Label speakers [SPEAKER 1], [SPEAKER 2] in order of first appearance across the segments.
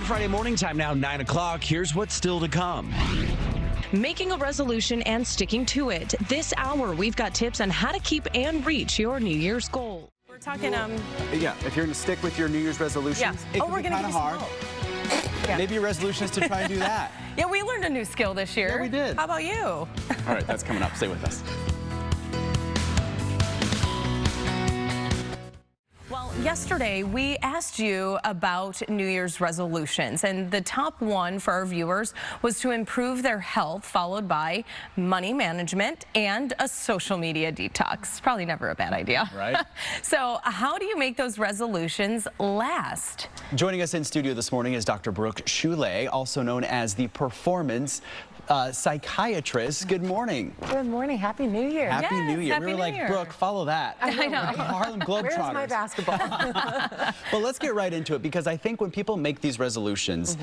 [SPEAKER 1] Good Friday morning time now, 9 o'clock. Here's what's still to come.
[SPEAKER 2] Making a resolution and sticking to it. This hour, we've got tips on how to keep and reach your New Year's goal. We're talking,
[SPEAKER 3] Yeah, if you're going to stick with your New Year's resolutions, it can be kind of hard.
[SPEAKER 4] Yeah.
[SPEAKER 3] Maybe your resolution is to try and do that.
[SPEAKER 4] Yeah, we learned a new skill this year.
[SPEAKER 3] Yeah, we did.
[SPEAKER 4] How about you?
[SPEAKER 3] All right, that's coming up. Stay with us.
[SPEAKER 4] Well, yesterday we asked you about New Year's resolutions, and the top one for our viewers was to improve their health, followed by money management and a social media detox. Probably never a bad idea.
[SPEAKER 3] Right.
[SPEAKER 4] So how do you make those resolutions last?
[SPEAKER 3] Joining us in studio this morning is Dr. Brook Choulet, also known as the Performance Psychiatrist. Good morning.
[SPEAKER 5] Good morning. Happy New Year.
[SPEAKER 3] Happy New Year.
[SPEAKER 4] Happy
[SPEAKER 3] We were
[SPEAKER 4] New
[SPEAKER 3] like,
[SPEAKER 4] Year.
[SPEAKER 3] Brooke, follow that.
[SPEAKER 4] I know.
[SPEAKER 3] Harlem Globetrotters.
[SPEAKER 5] Where's my basketball?
[SPEAKER 3] Well, let's get right into it, because I think when people make these resolutions,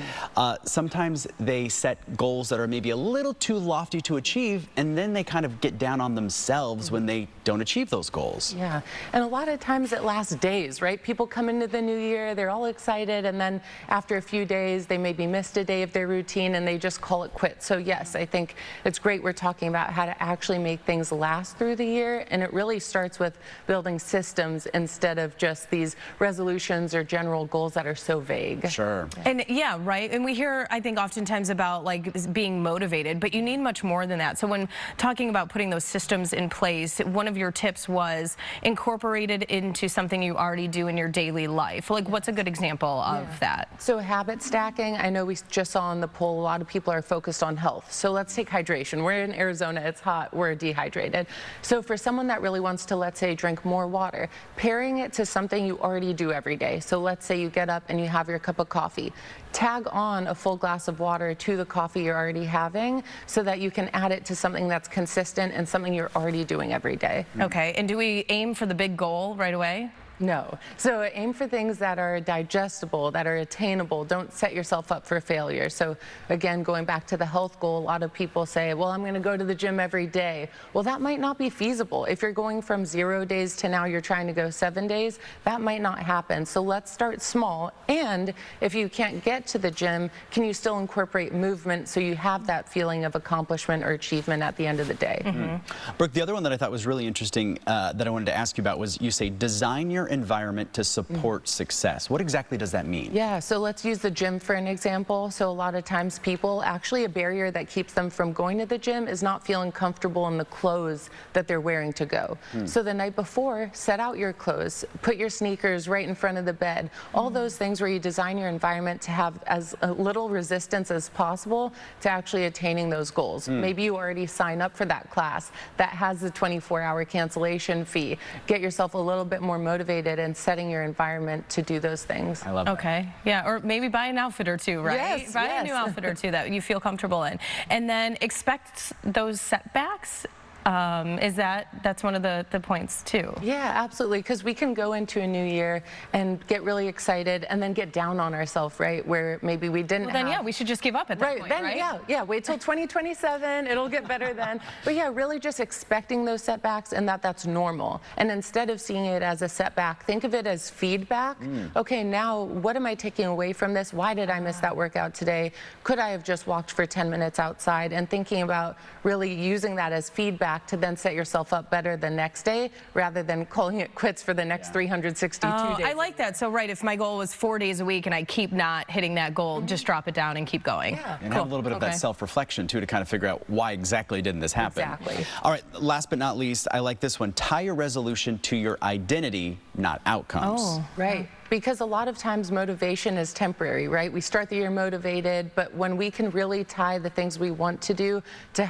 [SPEAKER 3] sometimes they set goals that are maybe a little too lofty to achieve, and then they kind of get down on themselves when they don't achieve those goals.
[SPEAKER 5] Yeah, and a lot of times it lasts days, right? People come into the new year, they're all excited, and then after a few days, they maybe missed a day of their routine and they just call it quits. So yes, I think it's great we're talking about how to actually make things last through the year, and it really starts with building systems instead of just these resolutions or general goals that are so vague.
[SPEAKER 3] Sure.
[SPEAKER 4] And yeah, right. And we hear, I think, oftentimes about like being motivated, but you need much more than that. So when talking about putting those systems in place, one of your tips was incorporate it into something you already do in your daily life. Like, what's a good example of that?
[SPEAKER 5] So habit stacking, I know we just saw on the poll, a lot of people are focused on health. So let's take hydration. We're in Arizona, it's hot, we're dehydrated. So for someone that really wants to, let's say, drink more water, pairing it to something you already do every day. So let's say you get up and you have your cup of coffee. Tag on a full glass of water to the coffee you're already having so that you can add it to something that's consistent and something you're already doing every day.
[SPEAKER 4] Okay, and do we aim for the big goal right away?
[SPEAKER 5] No. So aim for things that are digestible, that are attainable. Don't set yourself up for failure. So again, going back to the health goal, a lot of people say, well, I'm going to go to the gym every day. Well, that might not be feasible. If you're going from 0 days to now you're trying to go 7 days, that might not happen. So let's start small. And if you can't get to the gym, can you still incorporate movement so you have that feeling of accomplishment or achievement at the end of the day?
[SPEAKER 3] Brooke, the other one that I thought was really interesting that I wanted to ask you about was, you say design your environment to support success. What exactly does that mean?
[SPEAKER 5] Yeah, so let's use the gym for an example. So a lot of times people, actually a barrier that keeps them from going to the gym is not feeling comfortable in the clothes that they're wearing to go. So the night before, set out your clothes, put your sneakers right in front of the bed, all those things where you design your environment to have as little resistance as possible to actually attaining those goals. Maybe you already sign up for that class that has the 24-hour cancellation fee. Get yourself a little bit more motivated and setting your environment to do those things.
[SPEAKER 3] I love that.
[SPEAKER 4] Okay, yeah, or maybe buy an outfit or two, right?
[SPEAKER 5] Yes,
[SPEAKER 4] buy
[SPEAKER 5] yes.
[SPEAKER 4] a new outfit or two that you feel comfortable in. And then expect those setbacks. That's one of the points too.
[SPEAKER 5] Yeah, absolutely, because we can go into a new year and get really excited and then get down on ourselves, right? Where maybe we didn't
[SPEAKER 4] Well, then yeah, we should just give up at that point,
[SPEAKER 5] then,
[SPEAKER 4] right?
[SPEAKER 5] Yeah, wait till 2027, it'll get better then. But yeah, really just expecting those setbacks and that's normal. And instead of seeing it as a setback, think of it as feedback. Okay, now what am I taking away from this? Why did I miss that workout today? Could I have just walked for 10 minutes outside? And thinking about really using that as feedback to then set yourself up better the next day rather than calling it quits for the next 362 days.
[SPEAKER 4] I like that. So right, if my goal was 4 days a week and I keep not hitting that goal, just drop it down and keep going.
[SPEAKER 5] Yeah.
[SPEAKER 3] And have a little bit of that self-reflection too, to kind of figure out why exactly didn't this happen.
[SPEAKER 5] Exactly.
[SPEAKER 3] All right, last but not least, I like this one. Tie your resolution to your identity, not outcomes.
[SPEAKER 4] Oh,
[SPEAKER 5] right. Because a lot of times motivation is temporary, right? We start the year motivated, but when we can really tie the things we want to do to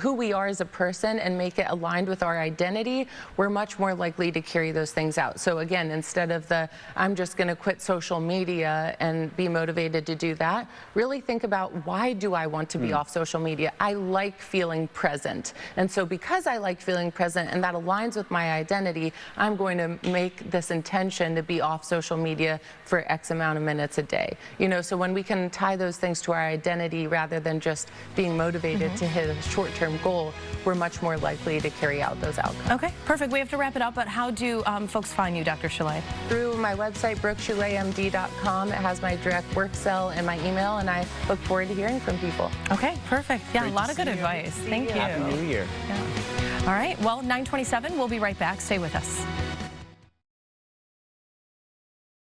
[SPEAKER 5] who we are as a person and make it aligned with our identity, we're much more likely to carry those things out. So again, instead of I'm just going to quit social media and be motivated to do that, really think about, why do I want to be off social media? I like feeling present. And so because I like feeling present and that aligns with my identity, I'm going to make this intention to be off social social media for X amount of minutes a day. You know, so when we can tie those things to our identity rather than just being motivated to hit a short-term goal, we're much more likely to carry out those outcomes.
[SPEAKER 2] Okay, perfect. We have to wrap it up, but how do folks find you, Dr. Choulet?
[SPEAKER 5] Through my website, brookchouletmd.com. It has my direct work cell and my email, and I look forward to hearing from people.
[SPEAKER 2] Okay, perfect. Yeah,
[SPEAKER 3] Great
[SPEAKER 2] a lot
[SPEAKER 3] to
[SPEAKER 2] of good
[SPEAKER 3] see you.
[SPEAKER 2] advice. Thank you.
[SPEAKER 3] Happy New Year.
[SPEAKER 2] Yeah. All right, well, 9:27, we'll be right back. Stay with us.